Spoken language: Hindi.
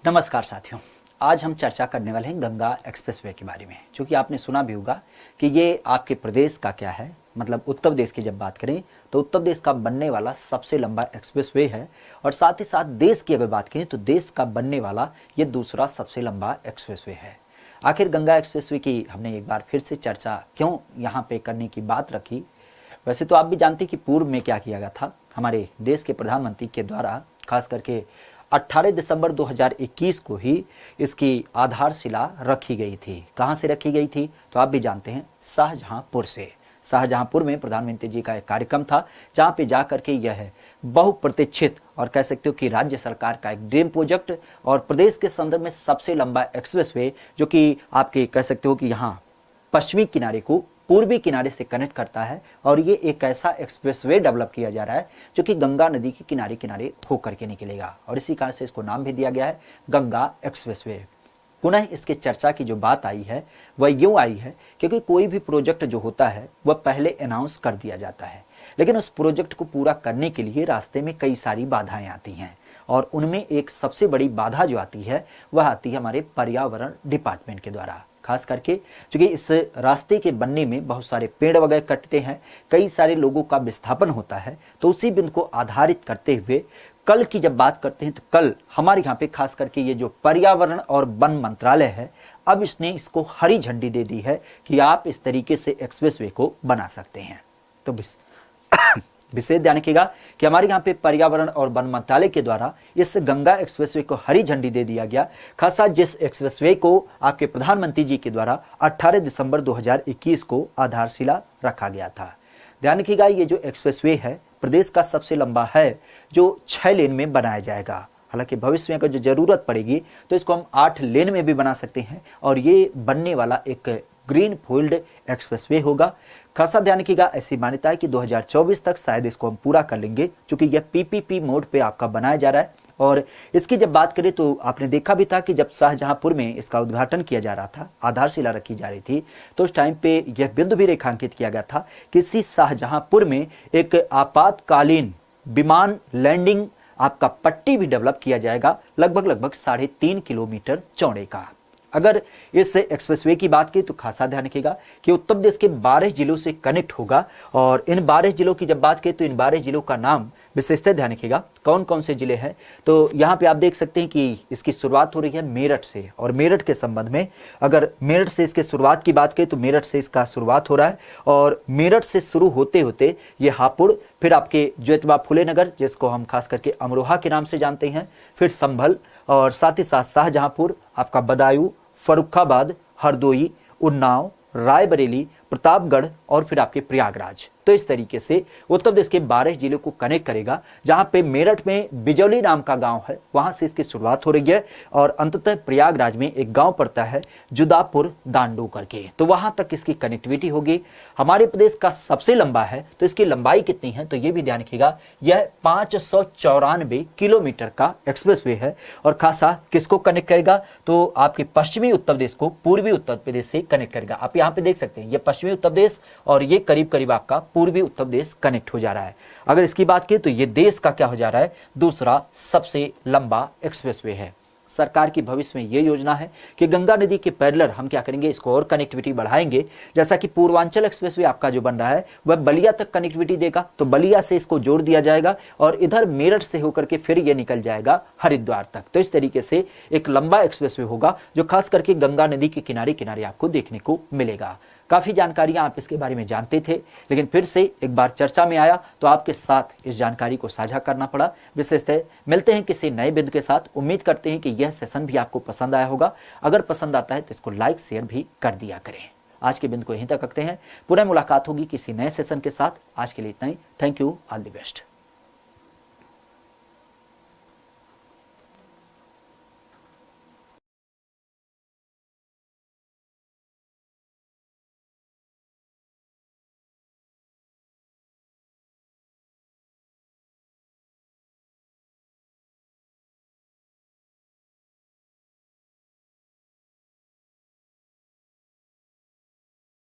नमस्कार साथियों, आज हम चर्चा करने वाले हैं गंगा एक्सप्रेसवे के बारे में। क्योंकि आपने सुना भी होगा कि ये आपके प्रदेश का क्या है, मतलब उत्तर प्रदेश की जब बात करें तो उत्तर प्रदेश का बनने वाला सबसे लंबा एक्सप्रेसवे है। और साथ ही साथ देश की अगर बात करें तो देश का बनने वाला ये दूसरा सबसे लंबा एक्सप्रेसवे है। आखिर गंगा एक्सप्रेसवे की हमने एक बार फिर से चर्चा क्यों यहाँ पे करने की बात रखी। वैसे तो आप भी जानते हैं कि पूर्व में क्या किया गया था, हमारे देश के प्रधानमंत्री के द्वारा खास करके 18 दिसंबर 2021 को ही इसकी आधारशिला रखी गई थी। कहाँ से रखी गई थी तो आप भी जानते हैं, शाहजहांपुर से। शाहजहांपुर में प्रधानमंत्री जी का एक कार्यक्रम था जहाँ पे जाकर के यह बहुप्रतीक्षित और कह सकते हो कि राज्य सरकार का एक ड्रीम प्रोजेक्ट और प्रदेश के संदर्भ में सबसे लंबा एक्सप्रेसवे, जो कि आपके कह सकते हो कि यहाँ पश्चिमी किनारे को पूर्वी किनारे से कनेक्ट करता है। और ये एक ऐसा एक्सप्रेसवे डेवलप किया जा रहा है जो कि गंगा नदी के किनारे किनारे होकर के निकलेगा और इसी कारण से इसको नाम भी दिया गया है गंगा एक्सप्रेसवे। पुनः इसके चर्चा की जो बात आई है वह यूँ आई है क्योंकि कोई भी प्रोजेक्ट जो होता है वह पहले अनाउंस कर दिया जाता है, लेकिन उस प्रोजेक्ट को पूरा करने के लिए रास्ते में कई सारी बाधाएं आती हैं। और उनमें एक सबसे बड़ी बाधा जो आती है वह आती है हमारे पर्यावरण डिपार्टमेंट के द्वारा। खास करके क्योंकि इस रास्ते के बनने में बहुत सारे पेड़ वगैरह कटते हैं, कई सारे लोगों का विस्थापन होता है। तो उसी बिंदु को आधारित करते हुए कल की जब बात करते हैं तो कल हमारे यहाँ पे खास करके ये जो पर्यावरण और वन मंत्रालय है, अब इसने इसको हरी झंडी दे दी है कि आप इस तरीके से एक्सप्रेसवे को बना सकते हैं। तो विशेष ध्यान रखिएगा कि हमारे यहाँ पे पर्यावरण और वन मंत्रालय के द्वारा इस गंगा एक्सप्रेसवे को हरी झंडी दे दिया गया। खासा जिस एक्सप्रेसवे को आपके प्रधानमंत्री जी के द्वारा 18 दिसंबर 2021 को आधारशिला रखा गया था। ध्यान रखिएगा, ये जो एक्सप्रेसवे है प्रदेश का सबसे लंबा है जो 6 लेन में बनाया जाएगा। हालांकि भविष्य में अगर जो जरूरत पड़ेगी तो इसको हम 8 लेन में भी बना सकते हैं और ये बनने वाला एक ग्रीन फील्ड एक्सप्रेसवे होगा। खासा ध्यान रखिएगा, ऐसी मान्यता है कि 2024 तक शायद इसको हम पूरा कर लेंगे क्योंकि यह पीपीपी मोड पे आपका बनाया जा रहा है। और इसकी जब बात करें तो आपने देखा भी था कि जब शाहजहांपुर में इसका उद्घाटन किया जा रहा था, आधारशिला रखी जा रही थी, तो उस टाइम पे यह बिंदु भी रेखांकित किया गया था कि इसी शाहजहांपुर में एक आपातकालीन विमान लैंडिंग आपका पट्टी भी डेवलप किया जाएगा, लगभग 3.5 किलोमीटर चौड़े का। अगर इस एक्सप्रेसवे की बात की तो खासा ध्यान रखिएगा कि उत्तर प्रदेश के 12 जिलों से कनेक्ट होगा। और इन 12 जिलों की जब बात करें तो इन 12 जिलों का नाम विशेषतः ध्यान रखिएगा कौन कौन से जिले हैं। तो यहाँ पे आप देख सकते हैं कि इसकी शुरुआत हो रही है मेरठ से। और मेरठ के संबंध में अगर मेरठ से इसके शुरुआत की बात करें तो मेरठ से इसका शुरुआत हो रहा है। और मेरठ से शुरू होते होते ये हापुड़, फिर आपके ज्योतिबा फुले नगर जिसको हम खास करके अमरोहा के नाम से जानते हैं, फिर संभल और साथ ही साथ शाहजहांपुर, आपका बदायूं, फर्रुखाबाद, हरदोई, उन्नाव, रायबरेली, प्रतापगढ़ और फिर आपके प्रयागराज। तो इस तरीके से उत्तर प्रदेश के 12 जिलों को कनेक्ट करेगा। जहां पे मेरठ में बिजौली नाम का गांव है, वहां से इसकी शुरुआत हो रही है और अंततः प्रयागराज में एक गांव पड़ता है जुदापुर दांडू करके, तो वहां तक इसकी कनेक्टिविटी होगी। हमारे प्रदेश का सबसे लंबा है तो इसकी लंबाई कितनी है तो ये भी ध्यान रखिएगा, यह 594 किलोमीटर का एक्सप्रेसवे है। और खासा किसको कनेक्ट करेगा तो आपके पश्चिमी उत्तर प्रदेश को पूर्वी उत्तर प्रदेश से कनेक्ट करेगा। आप यहाँ पे देख सकते हैं ये पश्चिमी उत्तर प्रदेश और ये करीब करीब आपका पूर्वी उत्तर प्रदेश कनेक्ट हो जा रहा है। अगर इसकी बात करें तो ये देश का क्या हो जा रहा है, दूसरा सबसे लंबा एक्सप्रेसवे है। सरकार की भविष्य में ये योजना है कि गंगा नदी के पैरेलल हम क्या करेंगे, इसको और कनेक्टिविटी बढ़ाएंगे। जैसा कि पूर्वांचल एक्सप्रेसवे आपका जो बन रहा है वह बलिया तक कनेक्टिविटी देगा, तो बलिया से इसको जोड़ दिया जाएगा और इधर मेरठ से होकर के फिर ये निकल जाएगा हरिद्वार तक। तो इस तरीके से एक लंबा एक्सप्रेसवे होगा जो खास करके गंगा नदी के किनारे किनारे आपको देखने को मिलेगा। काफ़ी जानकारियां आप इसके बारे में जानते थे, लेकिन फिर से एक बार चर्चा में आया तो आपके साथ इस जानकारी को साझा करना पड़ा। विशेषतः मिलते हैं किसी नए बिंदु के साथ। उम्मीद करते हैं कि यह सेशन भी आपको पसंद आया होगा। अगर पसंद आता है तो इसको लाइक शेयर भी कर दिया करें। आज के बिंदु को यहीं तक रखते हैं, पुनः मुलाकात होगी किसी नए सेशन के साथ। आज के लिए इतना ही। Thank you, all the best.